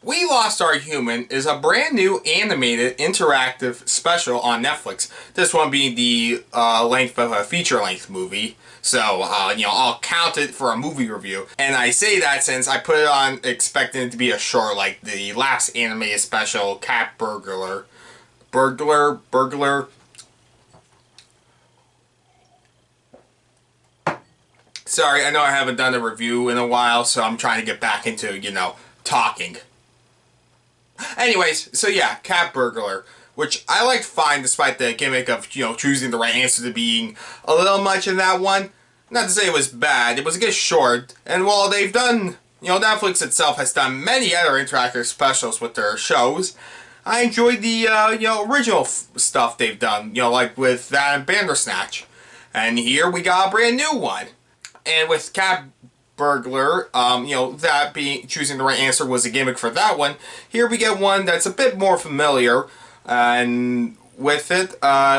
We Lost Our Human is a brand new animated interactive special on Netflix. This one being the length of a feature-length movie. So, I'll count it for a movie review. And I say that since I put it on expecting it to be a short, like the last animated special, Cat Burglar. Burglar. Sorry, I know I haven't done a review in a while, so I'm trying to get back into, talking. Anyways, so yeah, Cat Burglar, which I liked fine despite the gimmick of, choosing the right answer to being a little much in that one. Not to say it was bad, it was a good short, and while they've done, Netflix itself has done many other interactive specials with their shows, I enjoyed the, original stuff they've done, like with that and Bandersnatch. And here we got a brand new one. And with Cat Burglar, that being choosing the right answer was a gimmick for that one. Here we get one that's a bit more familiar, and with it,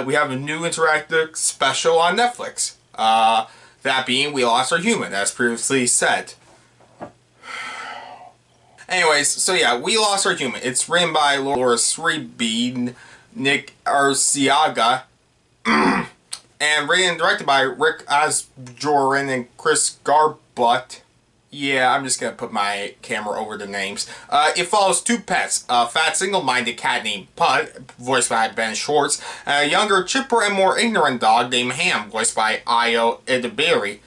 we have a new interactive special on Netflix. That being We Lost Our Human, as previously said. Anyways, so yeah, We Lost Our Human. It's written by Laura Sreebny, Nick Arciaga, and written and directed by Rikke, Asbjoren, and Chris Garbutt. Yeah, I'm just gonna put my camera over the names. It follows two pets, a fat single-minded cat named Putt, voiced by Ben Schwartz, and a younger, chipper, and more ignorant dog named Ham, voiced by Ayo Edebiri.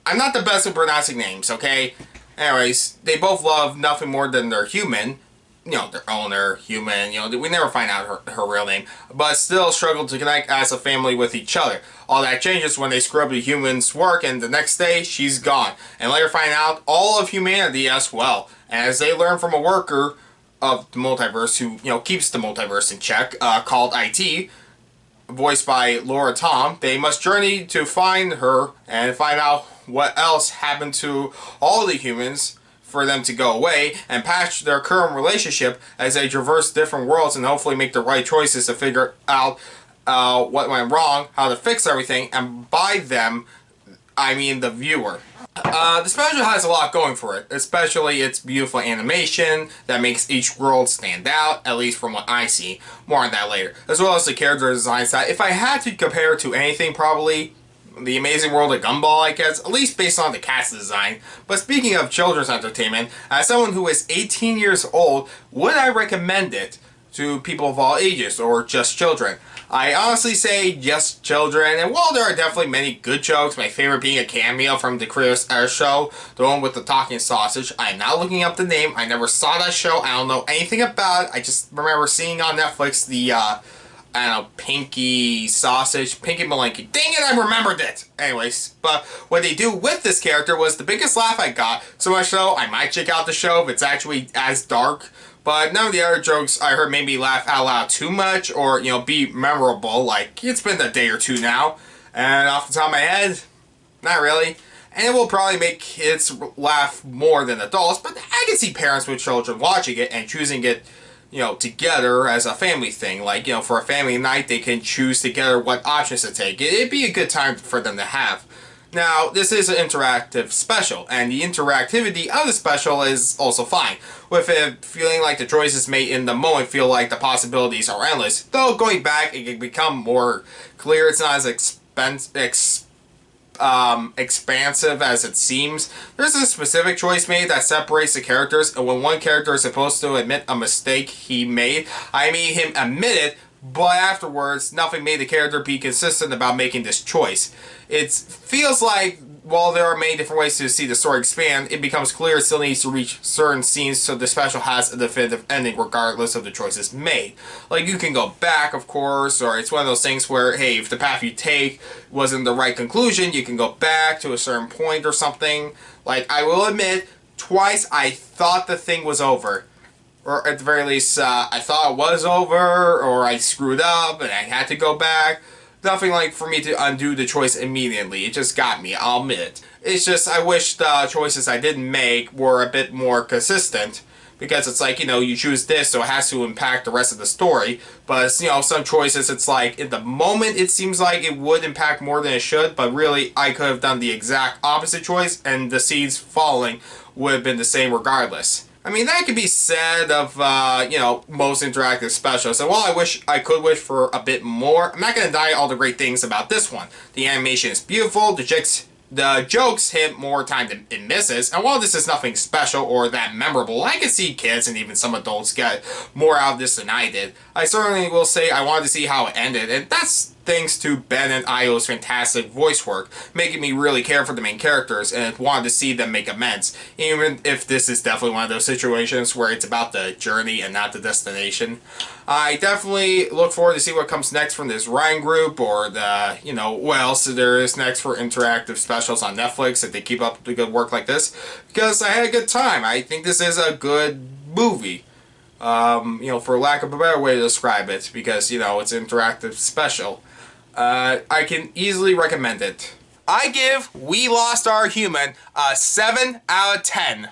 I'm not the best at pronouncing names, okay? Anyways, they both love nothing more than their human, their owner, human, we never find out her real name, but still struggle to connect as a family with each other. All that changes when they screw up the human's work, and the next day, she's gone. And later find out all of humanity as well. And as they learn from a worker of the multiverse who, keeps the multiverse in check, called IT, voiced by Laura Tom, they must journey to find her and find out what else happened to all the humans for them to go away and patch their current relationship as they traverse different worlds and hopefully make the right choices to figure out what went wrong, how to fix everything, and by them, I mean the viewer. The special has a lot going for it, especially its beautiful animation that makes each world stand out, at least from what I see. More on that later. As well as the character design side. If I had to compare it to anything, probably The Amazing World of Gumball, I guess, at least based on the cast design. But speaking of children's entertainment, as someone who is 18 years old, would I recommend it to people of all ages, or just children? I honestly say just children, and while there are definitely many good jokes, my favorite being a cameo from the Creators Air show, the one with the talking sausage. I'm not looking up the name, I never saw that show, I don't know anything about it, I just remember seeing on Netflix the, Pinky Sausage, Pinky Malenky. Dang it, I remembered it! Anyways, but what they do with this character was the biggest laugh I got, so much so I might check out the show if it's actually as dark. But none of the other jokes I heard made me laugh out loud too much or, be memorable. Like, it's been a day or two now. And off the top of my head, not really. And it will probably make kids laugh more than adults. But I can see parents with children watching it and choosing it, together as a family thing. Like, for a family night, they can choose together what options to take. It'd be a good time for them to have. Now, this is an interactive special, and the interactivity of the special is also fine, with it feeling like the choices made in the moment feel like the possibilities are endless. Though, going back, it can become more clear. It's not as expansive as it seems. There's a specific choice made that separates the characters, and when one character is supposed to admit a mistake he made, I made him admit it, but afterwards, nothing made the character be consistent about making this choice. It feels like, while there are many different ways to see the story expand, it becomes clear it still needs to reach certain scenes so the special has a definitive ending regardless of the choices made. Like, you can go back, of course, or it's one of those things where, hey, if the path you take wasn't the right conclusion, you can go back to a certain point or something. Like, I will admit, twice I thought the thing was over. Or at the very least, I thought it was over, or I screwed up and I had to go back. Nothing like for me to undo the choice immediately. It just got me, I'll admit it. It's just I wish the choices I didn't make were a bit more consistent. Because it's like, you choose this, so it has to impact the rest of the story. But, some choices, it's like, in the moment, it seems like it would impact more than it should. But really, I could have done the exact opposite choice, and the scenes following would have been the same regardless. I mean, that could be said of, you know, most interactive specials. And while I could wish for a bit more, I'm not going to deny all the great things about this one. The animation is beautiful, the jokes hit more time than it misses, and while this is nothing special or that memorable, I can see kids and even some adults get more out of this than I did. I certainly will say I wanted to see how it ended, and that's thanks to Ben and Ayo's fantastic voice work, making me really care for the main characters and wanted to see them make amends, even if this is definitely one of those situations where it's about the journey and not the destination. I definitely look forward to see what comes next from this Ryan group, or the, you know, what else there is next for interactive specials on Netflix if they keep up the good work like this, because I had a good time. I think this is a good movie. You know, for lack of a better way to describe it, because, you know, it's an interactive special. I can easily recommend it. I give We Lost Our Human a 7 out of 10.